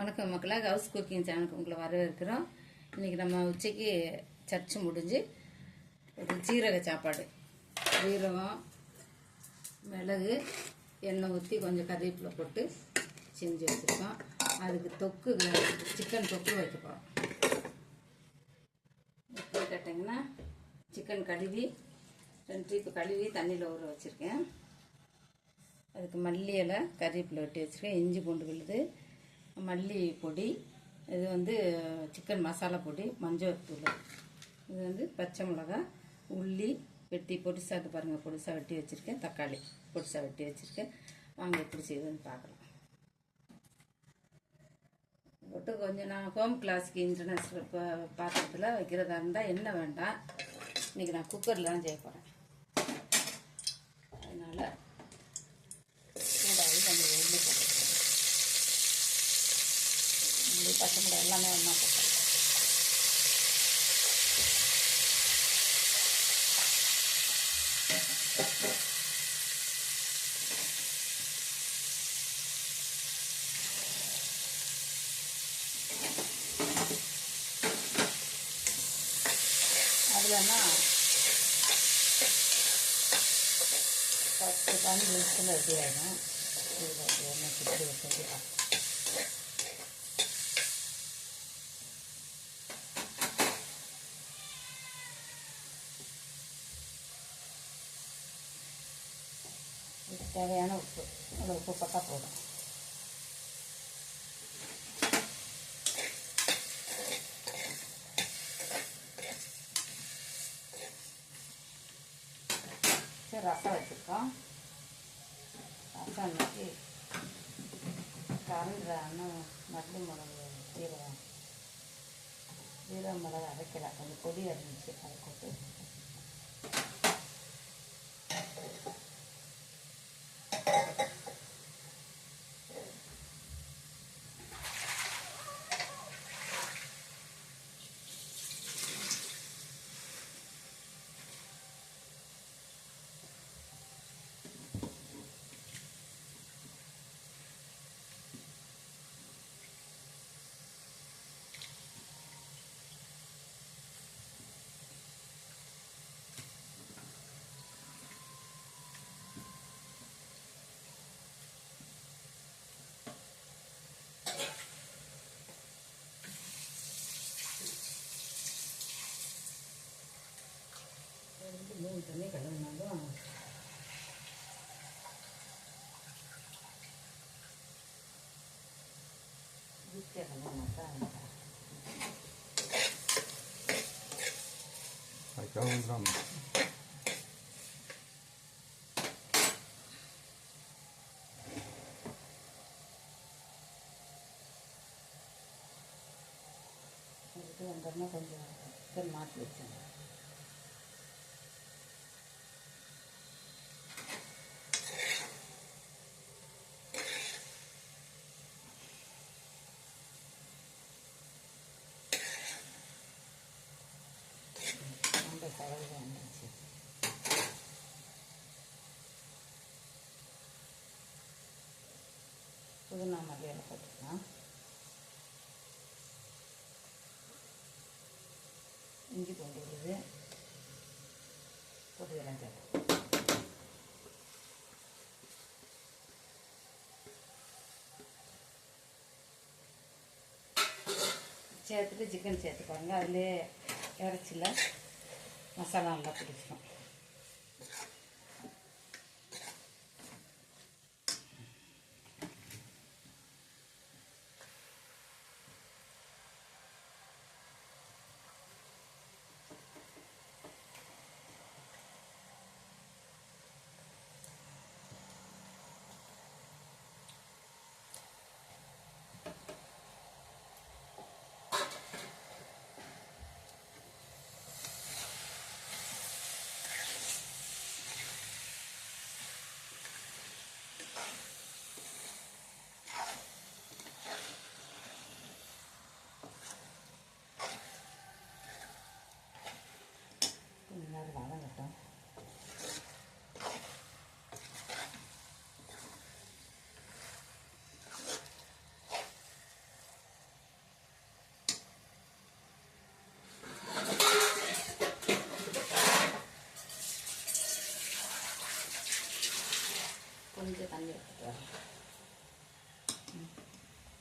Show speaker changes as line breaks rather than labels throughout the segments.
வணக்கம் மக்களே, house cooking சேனலுக்கு உங்களை வரவேற்கிறோம். இன்றைக்கி நம்ம உச்சைக்கு சர்ச்சு முடிஞ்சு ஒரு சீரக சாப்பாடு, சீரகம், மிளகு, எண்ணெய் ஊற்றி கொஞ்சம் கறிவேப்பிலை போட்டு செஞ்சு வச்சுருக்கோம். அதுக்கு தொக்கு, சிக்கன் தொக்கு வைக்க போகிறோம். எப்படி கேட்டிங்கன்னா, சிக்கன் கழுவி 2 ட்ரிப்பு கழுவி தண்ணியில் ஊற வச்சுருக்கேன். அதுக்கு மல்லி இலை, கறிவேப்பிலை வெட்டி வச்சுருக்கேன். இஞ்சி பூண்டு விழுது, மல்லி பொடி, இது வந்து சிக்கன் மசாலா பொடி, மஞ்சள் தூள், இது வந்து பச்சை மிளகாய், உள்ளி வெட்டி பொடிசாக பாருங்கள், பொடிசாக வெட்டி வச்சுருக்கேன். தக்காளி பொடிசாக வெட்டி வச்சுருக்கேன். வாங்க எப்படி செய்யுதுன்னு பார்க்கலாம். போட்டு கொஞ்சம் நான் ஹோம் கிளாஸ்க்கு இன்டர்நேஷ்னல் பாத்திரத்தில் வைக்கிறதா இருந்தால் எண்ணெய் வேண்டாம். இன்றைக்கி நான் குக்கரில் தான் செய்ய போகிறேன். அதனால் சூடாகி கொஞ்சம் உள்ளி போட்டு, பச்சை மிளகாய் எல்லாமே ஒன்றா போட்டேன். அதுலன்னா 10-15 நிமிஷத்தில் ரெடி ஆகிடும். எண்ணெய் சுற்றி வச்சுக்கலாம். தேவையான உப்பு, அவ்வளோ உப்பு போட்டால் போதும். சரி, ரசம் வச்சுருக்கோம். ரசம் இன்னைக்கு கரண்டான மல்லி மிளகு, ஜீரக மிளகு அரைக்கலை, கொஞ்சம் பொடி இருந்துச்சு, அதை போட்டு மூணு தண்ணி கலந்தாலும் வந்தோம்னா கொஞ்சம் சிக்கன் மாற்றி வச்சுங்க. கலந்து வந்துச்சு. புதினா மல்லியில் போட்டுக்கலாம். இஞ்சி பூண்டு விழுது, பொடியெல்லாம் சேர்த்துட்டு சிக்கன் சேர்த்து பாருங்கள். அதிலே இறைச்சில மசாலா நல்லா பிடிச்சிடும்.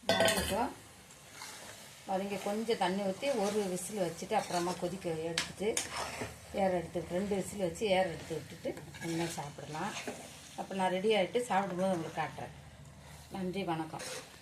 வதங்கிட்டோம். வதங்கி கொஞ்சம் தண்ணி ஊற்றி ஒரு விசில் வச்சுட்டு அப்புறமா கொதிக்க எடுத்துட்டு ஏர் எடுத்துக்கிட்டு 2 விசில் வச்சு ஏர் எடுத்து விட்டுட்டு நல்லா சாப்பிடலாம். அப்போ நான் ரெடி ஆகிட்டு சாப்பிடும்போது உங்களுக்கு காட்டுறேன். நன்றி, வணக்கம்.